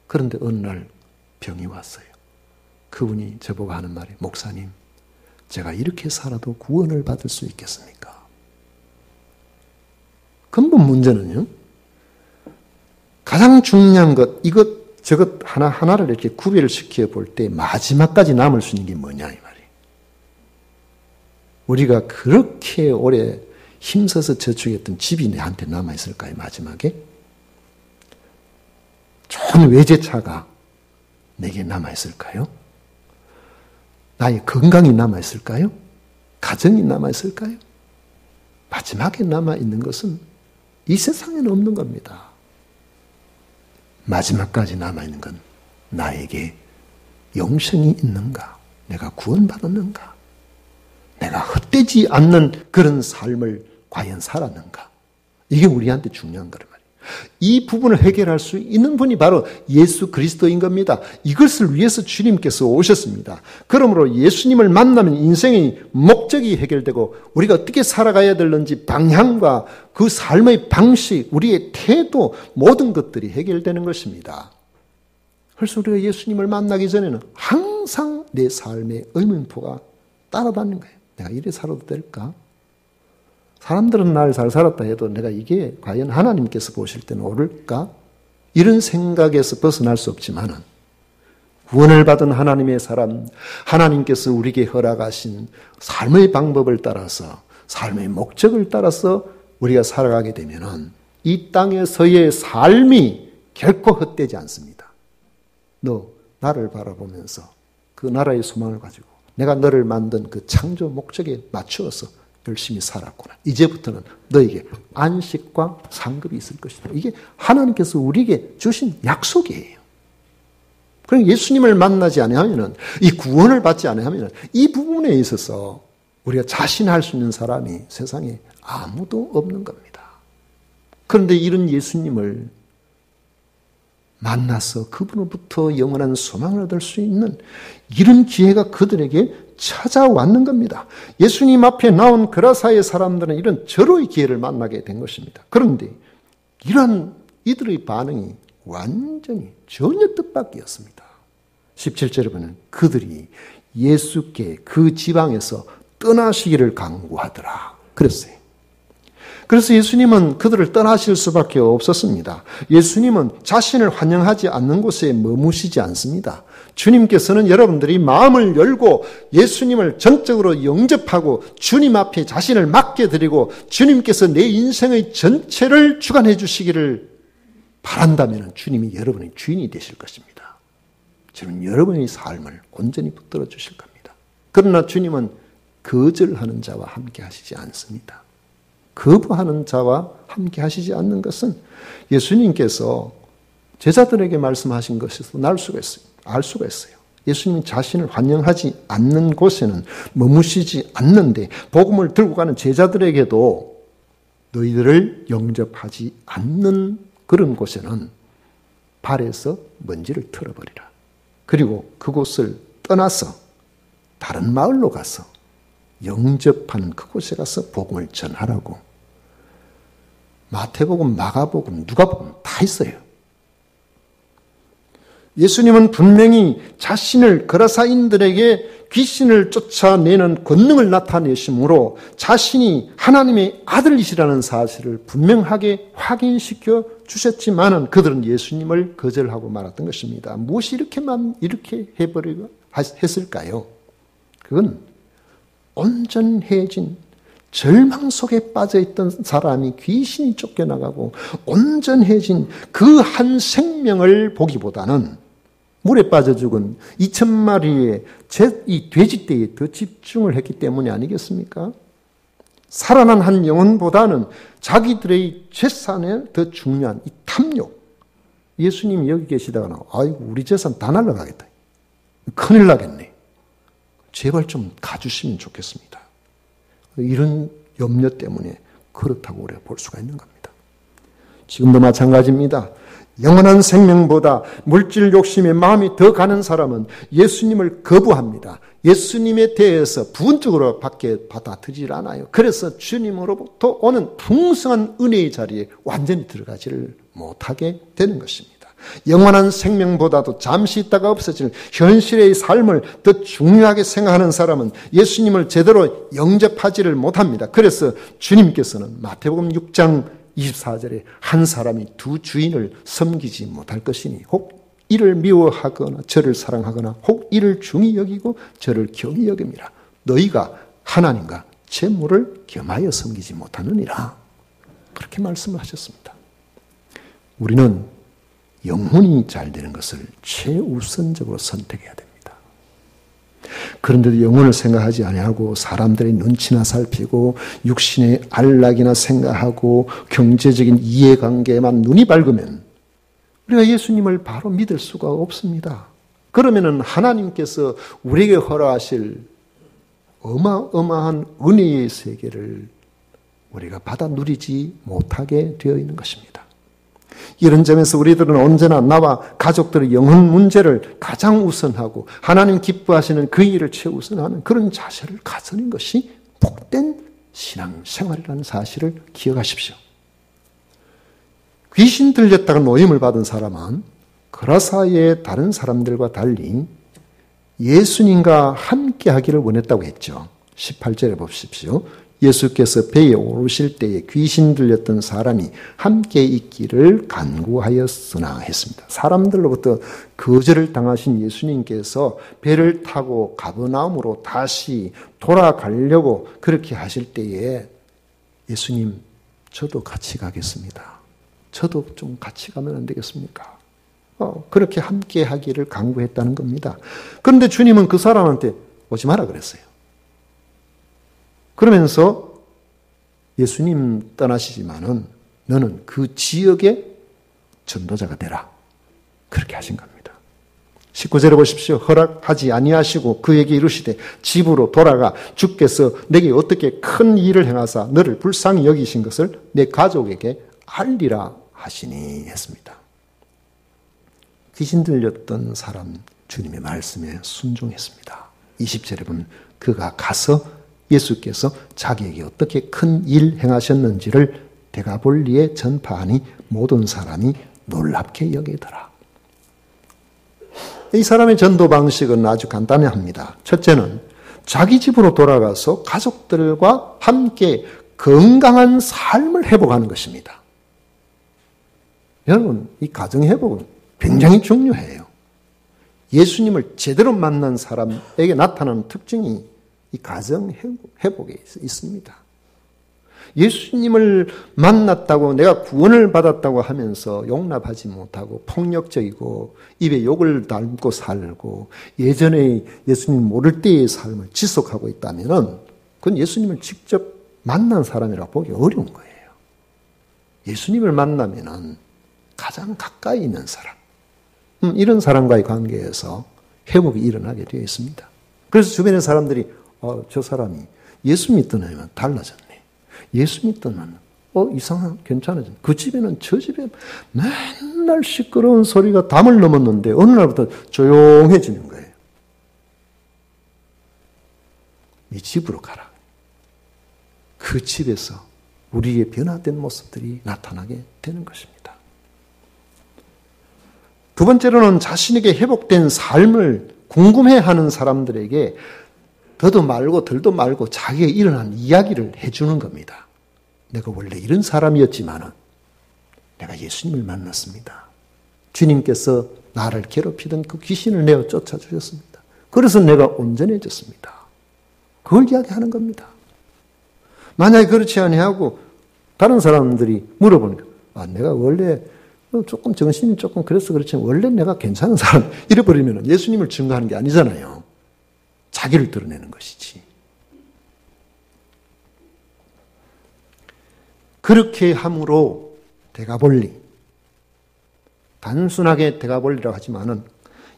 S1: 그런데 어느 날 병이 왔어요. 그분이 저보고 하는 말이, 목사님, 제가 이렇게 살아도 구원을 받을 수 있겠습니까? 근본 문제는요, 가장 중요한 것, 이것, 저것 하나하나를 이렇게 구별을 시켜 볼 때 마지막까지 남을 수 있는 게 뭐냐, 이 말이에요. 우리가 그렇게 오래 힘써서 저축했던 집이 내한테 남아있을까요, 마지막에? 좋은 외제차가 내게 남아있을까요? 나의 건강이 남아있을까요? 가정이 남아있을까요? 마지막에 남아있는 것은 이 세상에는 없는 겁니다. 마지막까지 남아있는 건 나에게 영생이 있는가? 내가 구원받았는가? 내가 헛되지 않는 그런 삶을 과연 살았는가? 이게 우리한테 중요한 거란 말이에요. 이 부분을 해결할 수 있는 분이 바로 예수 그리스도인 겁니다. 이것을 위해서 주님께서 오셨습니다. 그러므로 예수님을 만나면 인생의 목적이 해결되고 우리가 어떻게 살아가야 되는지 방향과 그 삶의 방식, 우리의 태도, 모든 것들이 해결되는 것입니다. 그래서 우리가 예수님을 만나기 전에는 항상 내 삶의 의문표가 따라다니는 거예요. 내가 이래 살아도 될까? 사람들은 날 잘 살았다 해도 내가 이게 과연 하나님께서 보실 때는 옳을까? 이런 생각에서 벗어날 수 없지만은 구원을 받은 하나님의 사람, 하나님께서 우리에게 허락하신 삶의 방법을 따라서, 삶의 목적을 따라서 우리가 살아가게 되면은 이 땅에서의 삶이 결코 헛되지 않습니다. 너 나를 바라보면서 그 나라의 소망을 가지고 내가 너를 만든 그 창조 목적에 맞추어서 열심히 살았구나. 이제부터는 너에게 안식과 상급이 있을 것이다. 이게 하나님께서 우리에게 주신 약속이에요. 그럼 예수님을 만나지 않으면, 이 구원을 받지 않으면 이 부분에 있어서 우리가 자신할 수 있는 사람이 세상에 아무도 없는 겁니다. 그런데 이런 예수님을 만나서 그분으로부터 영원한 소망을 얻을 수 있는 이런 기회가 그들에게 찾아왔는 겁니다. 예수님 앞에 나온 그라사의 사람들은 이런 절호의 기회를 만나게 된 것입니다. 그런데 이러한 이들의 반응이 완전히 전혀 뜻밖이었습니다. 17절에 보면 그들이 예수께 그 지방에서 떠나시기를 강구하더라 그랬어요. 그래서 예수님은 그들을 떠나실 수밖에 없었습니다. 예수님은 자신을 환영하지 않는 곳에 머무시지 않습니다. 주님께서는 여러분들이 마음을 열고 예수님을 전적으로 영접하고 주님 앞에 자신을 맡겨드리고 주님께서 내 인생의 전체를 주관해 주시기를 바란다면 주님이 여러분의 주인이 되실 것입니다. 주님은 여러분의 삶을 온전히 붙들어 주실 겁니다. 그러나 주님은 거절하는 자와 함께 하시지 않습니다. 거부하는 자와 함께 하시지 않는 것은 예수님께서 제자들에게 말씀하신 것에서 알 수가 있어요. 예수님이 자신을 환영하지 않는 곳에는 머무시지 않는데 복음을 들고 가는 제자들에게도 너희들을 영접하지 않는 그런 곳에는 발에서 먼지를 털어버리라. 그리고 그곳을 떠나서 다른 마을로 가서 영접하는 그곳에 가서 복음을 전하라고. 마태복음, 마가복음, 누가복음 다 있어요. 예수님은 분명히 자신을 거라사인들에게 귀신을 쫓아내는 권능을 나타내심으로 자신이 하나님의 아들이시라는 사실을 분명하게 확인시켜 주셨지만은 그들은 예수님을 거절하고 말았던 것입니다. 무엇이 이렇게 해버리고 했을까요? 그건 온전해진 절망 속에 빠져있던 사람이 귀신이 쫓겨나가고 온전해진 그 한 생명을 보기보다는 물에 빠져 죽은 2,000마리의 이 돼지떼에 더 집중을 했기 때문이 아니겠습니까? 살아난 한 영혼보다는 자기들의 재산에 더 중요한 이 탐욕. 예수님이 여기 계시다가 아이고 우리 재산 다 날아가겠다. 큰일 나겠네. 제발 좀 가주시면 좋겠습니다. 이런 염려 때문에 그렇다고 우리가 볼 수가 있는 겁니다. 지금도 마찬가지입니다. 영원한 생명보다 물질 욕심에 마음이 더 가는 사람은 예수님을 거부합니다. 예수님에 대해서 부분적으로 밖에 받아들이질 않아요. 그래서 주님으로부터 오는 풍성한 은혜의 자리에 완전히 들어가지를 못하게 되는 것입니다. 영원한 생명보다도 잠시 있다가 없어질 현실의 삶을 더 중요하게 생각하는 사람은 예수님을 제대로 영접하지를 못합니다. 그래서 주님께서는 마태복음 6장 24절에 한 사람이 두 주인을 섬기지 못할 것이니 혹 이를 미워하거나 저를 사랑하거나 혹 이를 중히 여기고 저를 경히 여김이라. 너희가 하나님과 재물을 겸하여 섬기지 못하느니라. 그렇게 말씀을 하셨습니다. 우리는 영혼이 잘 되는 것을 최우선적으로 선택해야 됩니다. 그런데도 영혼을 생각하지 아니하고 사람들의 눈치나 살피고 육신의 안락이나 생각하고 경제적인 이해관계에만 눈이 밝으면 우리가 예수님을 바로 믿을 수가 없습니다. 그러면은 하나님께서 우리에게 허락하실 어마어마한 은혜의 세계를 우리가 받아 누리지 못하게 되어 있는 것입니다. 이런 점에서 우리들은 언제나 나와 가족들의 영혼 문제를 가장 우선하고 하나님 기뻐하시는 그 일을 최우선하는 그런 자세를 가지는 것이 복된 신앙생활이라는 사실을 기억하십시오. 귀신 들렸다가 노임을 받은 사람은 그라사의 다른 사람들과 달리 예수님과 함께 하기를 원했다고 했죠. 18절에 보십시오. 예수께서 배에 오르실 때에 귀신 들렸던 사람이 함께 있기를 간구하였으나 했습니다. 사람들로부터 거절을 당하신 예수님께서 배를 타고 가버나움으로 다시 돌아가려고 그렇게 하실 때에 예수님, 저도 같이 가겠습니다. 저도 좀 같이 가면 안 되겠습니까? 그렇게 함께 하기를 간구했다는 겁니다. 그런데 주님은 그 사람한테 오지 마라 그랬어요. 그러면서 예수님 떠나시지만은 너는 그 지역의 전도자가 되라. 그렇게 하신 겁니다. 19절에 보십시오. 허락하지 아니하시고 그에게 이르시되 집으로 돌아가 주께서 내게 어떻게 큰 일을 행하사 너를 불쌍히 여기신 것을 내 가족에게 알리라 하시니 했습니다. 귀신 들렸던 사람 주님의 말씀에 순종했습니다. 20절에 보면 그가 가서 예수께서 자기에게 어떻게 큰 일 행하셨는지를 데가볼리에 전파하니 모든 사람이 놀랍게 여기더라. 이 사람의 전도 방식은 아주 간단합니다. 첫째는 자기 집으로 돌아가서 가족들과 함께 건강한 삶을 회복하는 것입니다. 여러분, 이 가정 회복은 굉장히 중요해요. 예수님을 제대로 만난 사람에게 나타나는 특징이 이 가정 회복에 있습니다. 예수님을 만났다고 내가 구원을 받았다고 하면서 용납하지 못하고 폭력적이고 입에 욕을 담고 살고 예전에 예수님 모를 때의 삶을 지속하고 있다면 그건 예수님을 직접 만난 사람이라고 보기 어려운 거예요. 예수님을 만나면 가장 가까이 있는 사람, 이런 사람과의 관계에서 회복이 일어나게 되어 있습니다. 그래서 주변의 사람들이 저 사람이 예수 믿더니만 달라졌네. 예수 믿더니만 이상한 괜찮아졌네. 그 집에는 저 집에 맨날 시끄러운 소리가 담을 넘었는데 어느 날부터 조용해지는 거예요. 이 집으로 가라. 그 집에서 우리의 변화된 모습들이 나타나게 되는 것입니다. 두 번째로는 자신에게 회복된 삶을 궁금해하는 사람들에게 더도 말고 덜도 말고 자기에게 일어난 이야기를 해주는 겁니다. 내가 원래 이런 사람이었지만은 내가 예수님을 만났습니다. 주님께서 나를 괴롭히던 그 귀신을 내어 쫓아주셨습니다. 그래서 내가 온전해졌습니다. 그걸 이야기하는 겁니다. 만약에 그렇지 아니하고 다른 사람들이 물어보니까 내가 원래 조금 정신이 조금 그래서 그렇지만 원래 내가 괜찮은 사람 이래버리면 예수님을 증거하는 게 아니잖아요. 자기를 드러내는 것이지. 그렇게 함으로 데가볼리, 단순하게 데가볼리라고 하지만은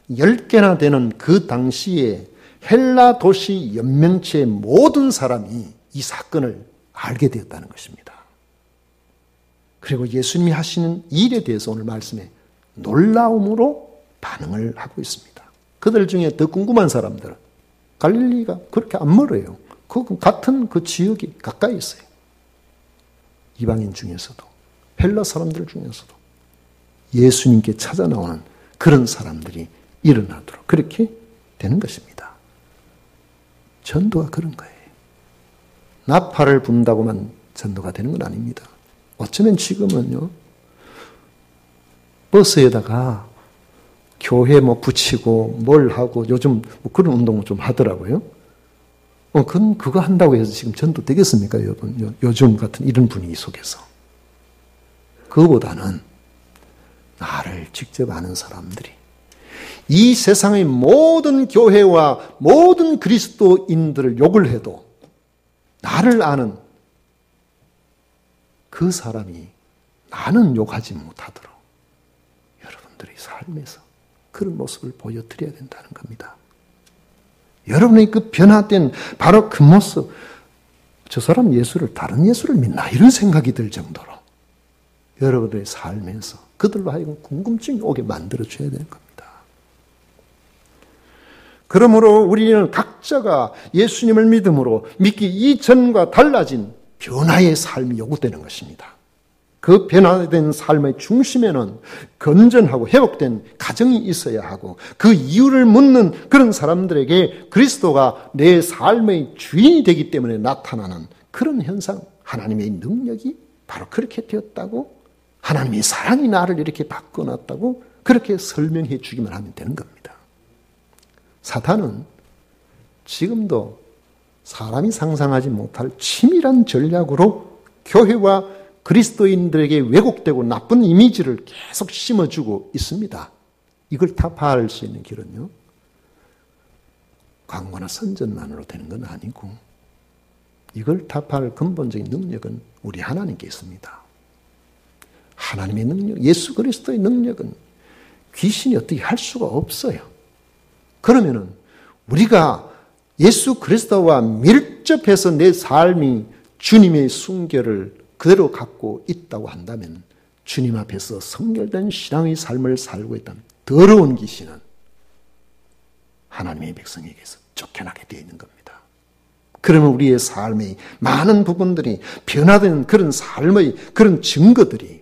S1: 10개나 되는 그 당시에 헬라 도시 연맹체의 모든 사람이 이 사건을 알게 되었다는 것입니다. 그리고 예수님이 하시는 일에 대해서 오늘 말씀에 놀라움으로 반응을 하고 있습니다. 그들 중에 더 궁금한 사람들은 갈릴리가 그렇게 안 멀어요. 같은 그 지역이 가까이 있어요. 이방인 중에서도 헬라 사람들 중에서도 예수님께 찾아 나오는 그런 사람들이 일어나도록 그렇게 되는 것입니다. 전도가 그런 거예요. 나팔을 분다고만 전도가 되는 건 아닙니다. 어쩌면 지금은요, 버스에다가 교회 붙이고 뭘 하고 요즘 그런 운동을 좀 하더라고요. 그거 한다고 해서 지금 전도 되겠습니까, 여러분? 요즘 같은 이런 분위기 속에서. 그거보다는 나를 직접 아는 사람들이 이 세상의 모든 교회와 모든 그리스도인들을 욕을 해도 나를 아는 그 사람이 나는 욕하지 못하도록 여러분들의 삶에서 그런 모습을 보여드려야 된다는 겁니다. 여러분의 그 변화된 바로 그 모습, 저 사람 다른 예수를 믿나 이런 생각이 들 정도로 여러분들의 삶에서 그들로 하여금 궁금증이 오게 만들어줘야 되는 겁니다. 그러므로 우리는 각자가 예수님을 믿음으로 믿기 이전과 달라진 변화의 삶이 요구되는 것입니다. 그 변화된 삶의 중심에는 건전하고 회복된 가정이 있어야 하고 그 이유를 묻는 그런 사람들에게 그리스도가 내 삶의 주인이 되기 때문에 나타나는 그런 현상, 하나님의 능력이 바로 그렇게 되었다고, 하나님의 사랑이 나를 이렇게 바꿔놨다고 그렇게 설명해 주기만 하면 되는 겁니다. 사탄은 지금도 사람이 상상하지 못할 치밀한 전략으로 교회와 그리스도인들에게 왜곡되고 나쁜 이미지를 계속 심어주고 있습니다. 이걸 타파할 수 있는 길은요, 광고나 선전만으로 되는 건 아니고 이걸 타파할 근본적인 능력은 우리 하나님께 있습니다. 하나님의 능력, 예수 그리스도의 능력은 귀신이 어떻게 할 수가 없어요. 그러면은 우리가 예수 그리스도와 밀접해서 내 삶이 주님의 순결을 그대로 갖고 있다고 한다면 주님 앞에서 성결된 신앙의 삶을 살고 있다는 더러운 귀신은 하나님의 백성에게서 쫓겨나게 되어 있는 겁니다. 그러면 우리의 삶의 많은 부분들이 변화된 그런 삶의 그런 증거들이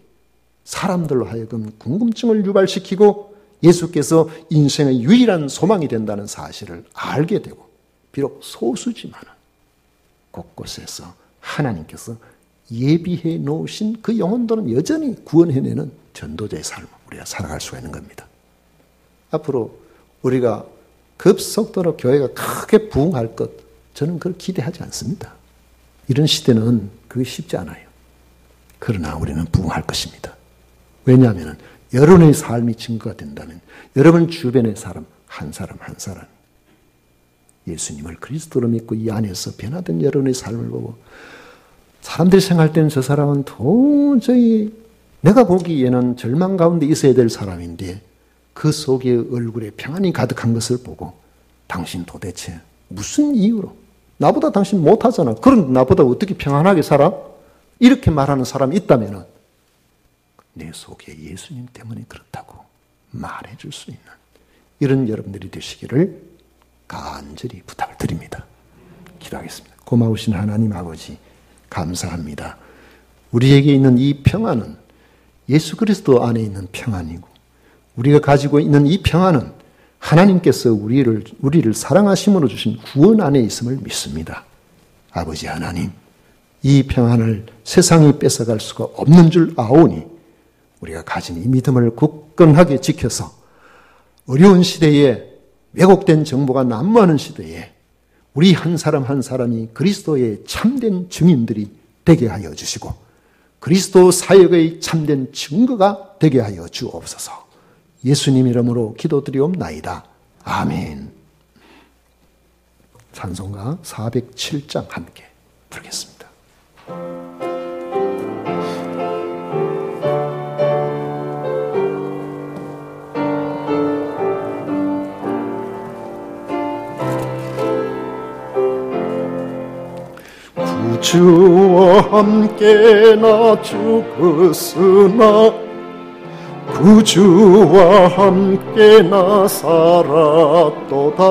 S1: 사람들로 하여금 궁금증을 유발시키고 예수께서 인생의 유일한 소망이 된다는 사실을 알게 되고, 비록 소수지만 곳곳에서 하나님께서 예비해 놓으신 그 영혼들은 여전히 구원해내는 전도자의 삶을 우리가 살아갈 수가 있는 겁니다. 앞으로 우리가 급속도로 교회가 크게 부흥할 것, 저는 그걸 기대하지 않습니다. 이런 시대는 그게 쉽지 않아요. 그러나 우리는 부흥할 것입니다. 왜냐하면 여러분의 삶이 증거가 된다면 여러분 주변의 사람 한 사람 예수님을 그리스도로 믿고 이 안에서 변화된 여러분의 삶을 보고 사람들이 생각할 때는 저 사람은 도저히 내가 보기에는 절망 가운데 있어야 될 사람인데 그 속에 얼굴에 평안이 가득한 것을 보고 당신 도대체 무슨 이유로 나보다 당신 못하잖아. 그런데 나보다 어떻게 평안하게 살아? 이렇게 말하는 사람이 있다면 내 속에 예수님 때문에 그렇다고 말해줄 수 있는 이런 여러분들이 되시기를 간절히 부탁을 드립니다. 기도하겠습니다. 고마우신 하나님 아버지 감사합니다. 우리에게 있는 이 평안은 예수 그리스도 안에 있는 평안이고 우리가 가지고 있는 이 평안은 하나님께서 우리를 사랑하심으로 주신 구원 안에 있음을 믿습니다. 아버지 하나님, 이 평안을 세상이 뺏어갈 수가 없는 줄 아오니 우리가 가진 이 믿음을 굳건하게 지켜서 어려운 시대에 왜곡된 정보가 난무하는 시대에 우리 한 사람 한 사람이 그리스도의 참된 증인들이 되게 하여 주시고 그리스도 사역의 참된 증거가 되게 하여 주옵소서. 예수님 이름으로 기도드리옵나이다. 아멘. 찬송가 407장 함께 부르겠습니다. 주와 함께 나 죽었으나 구주와 함께 나 살았도다.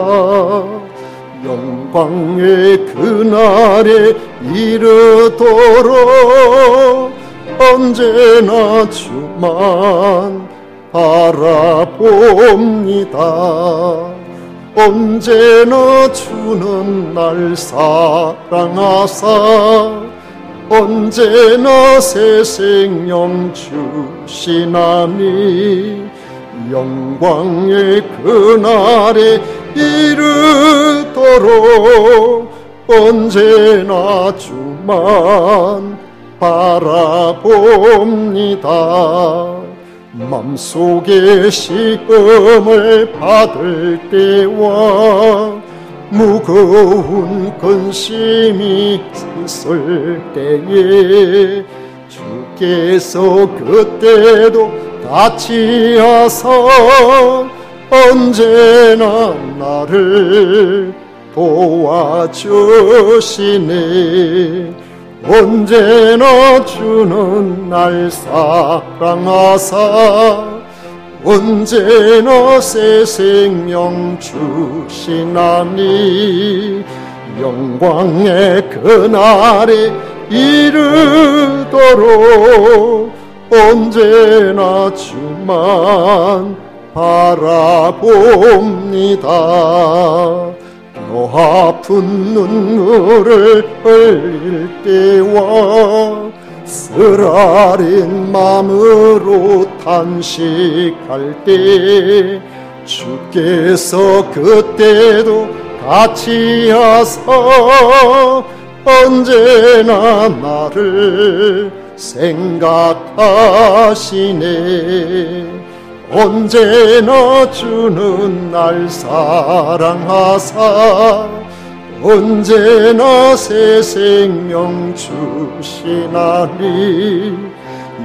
S1: 영광의 그날에 이르도록 언제나 주만 바라봅니다. 언제나 주는 날 사랑하사 언제나 새 생명 주시나니 영광의 그날에 이르도록 언제나 주만 바라봅니다. 맘속에 시험을 받을 때와 무거운 근심이 있을 때에 주께서 그때도 같이 하사 언제나 나를 도와주시네. 언제나 주는 날 사랑하사 언제나 새 생명 주시나니 영광의 그날에 이르도록 언제나 주만 바라봅니다. 뼈 아픈 눈물을 흘릴 때와 쓰라린 마음으로 탄식할 때 주께서 그때도 같이 하사 언제나 나를 생각하시네. 언제나 주는 날 사랑하사 언제나 새 생명 주시나니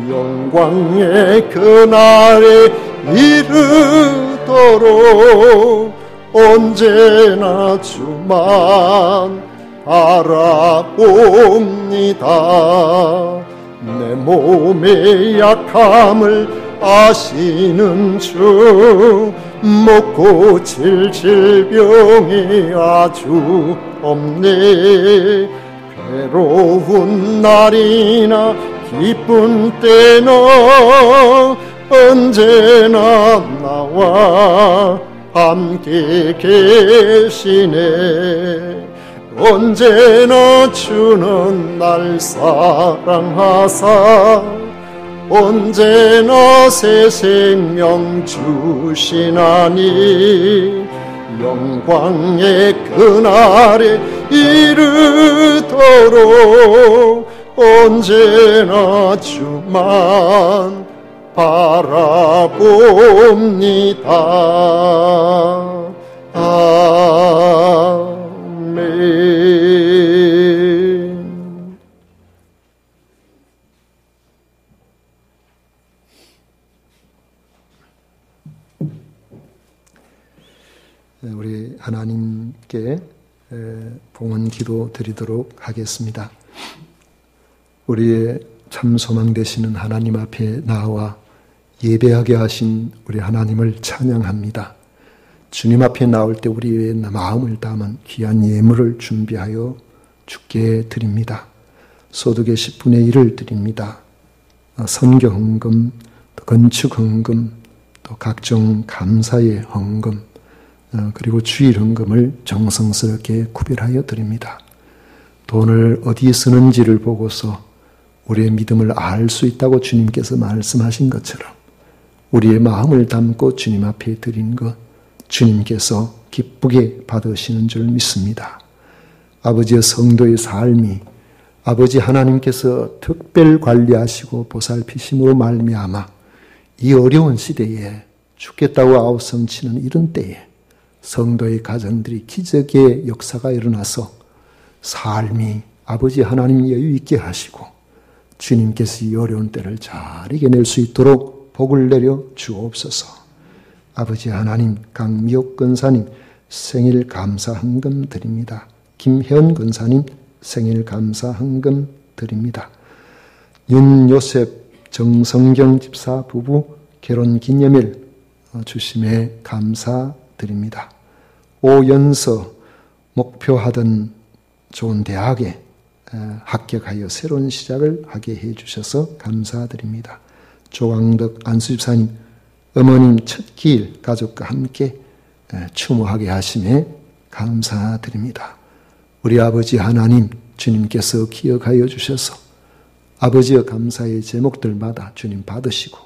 S1: 영광의 그날에 이르도록 언제나 주만 바라봅니다. 내 몸의 약함을 아시는 주 못 고칠 질병이 아주 없네. 괴로운 날이나 기쁜 때나 언제나 나와 함께 계시네. 언제나 주는 날 사랑하사 언제나 새 생명 주시나니 영광의 그날에 이르도록 언제나 주만 바라봅니다. 아멘. 우리 하나님께 봉헌 기도 드리도록 하겠습니다. 우리의 참 소망 되시는 하나님 앞에 나와 예배하게 하신 우리 하나님을 찬양합니다. 주님 앞에 나올 때 우리의 마음을 담은 귀한 예물을 준비하여 주께 드립니다. 소득의 10분의 1을 드립니다. 선교 헌금, 또 건축 헌금, 또 각종 감사의 헌금, 그리고 주일 헌금을 정성스럽게 구별하여 드립니다. 돈을 어디에 쓰는지를 보고서 우리의 믿음을 알 수 있다고 주님께서 말씀하신 것처럼 우리의 마음을 담고 주님 앞에 드린 것 주님께서 기쁘게 받으시는 줄 믿습니다. 아버지의 성도의 삶이 아버지 하나님께서 특별 관리하시고 보살피심으로 말미암아 이 어려운 시대에 죽겠다고 아우성치는 이런 때에 성도의 가정들이 기적의 역사가 일어나서 삶이 아버지 하나님 여유 있게 하시고 주님께서 이 어려운 때를 잘 이겨낼 수 있도록 복을 내려 주옵소서. 아버지 하나님, 강미옥 권사님 생일 감사 헌금 드립니다. 김현 권사님 생일 감사 헌금 드립니다. 윤요셉 정성경 집사 부부 결혼 기념일 주심에 감사 드립니다. 오연서 목표하던 좋은 대학에 합격하여 새로운 시작을 하게 해주셔서 감사드립니다. 조광덕 안수집사님 어머님 첫 기일 가족과 함께 추모하게 하심에 감사드립니다. 우리 아버지 하나님 주님께서 기억하여 주셔서 아버지의 감사의 제목들마다 주님 받으시고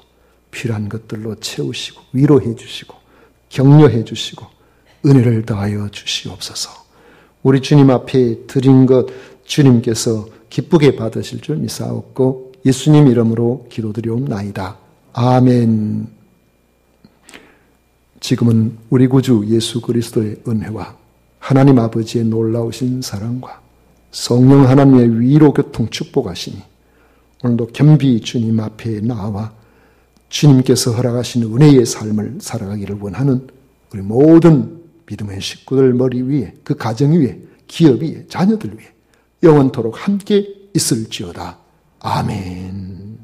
S1: 필요한 것들로 채우시고 위로해 주시고 격려해 주시고 은혜를 더하여 주시옵소서. 우리 주님 앞에 드린 것 주님께서 기쁘게 받으실 줄 믿사옵고 예수님 이름으로 기도드리옵나이다. 아멘. 지금은 우리 구주 예수 그리스도의 은혜와 하나님 아버지의 놀라우신 사랑과 성령 하나님의 위로 교통 축복하시니 오늘도 겸비 주님 앞에 나와 주님께서 허락하신 은혜의 삶을 살아가기를 원하는 우리 모든 믿음의 식구들 머리 위에, 그 가정 위에, 기업 위에, 자녀들 위에 영원토록 함께 있을지어다. 아멘.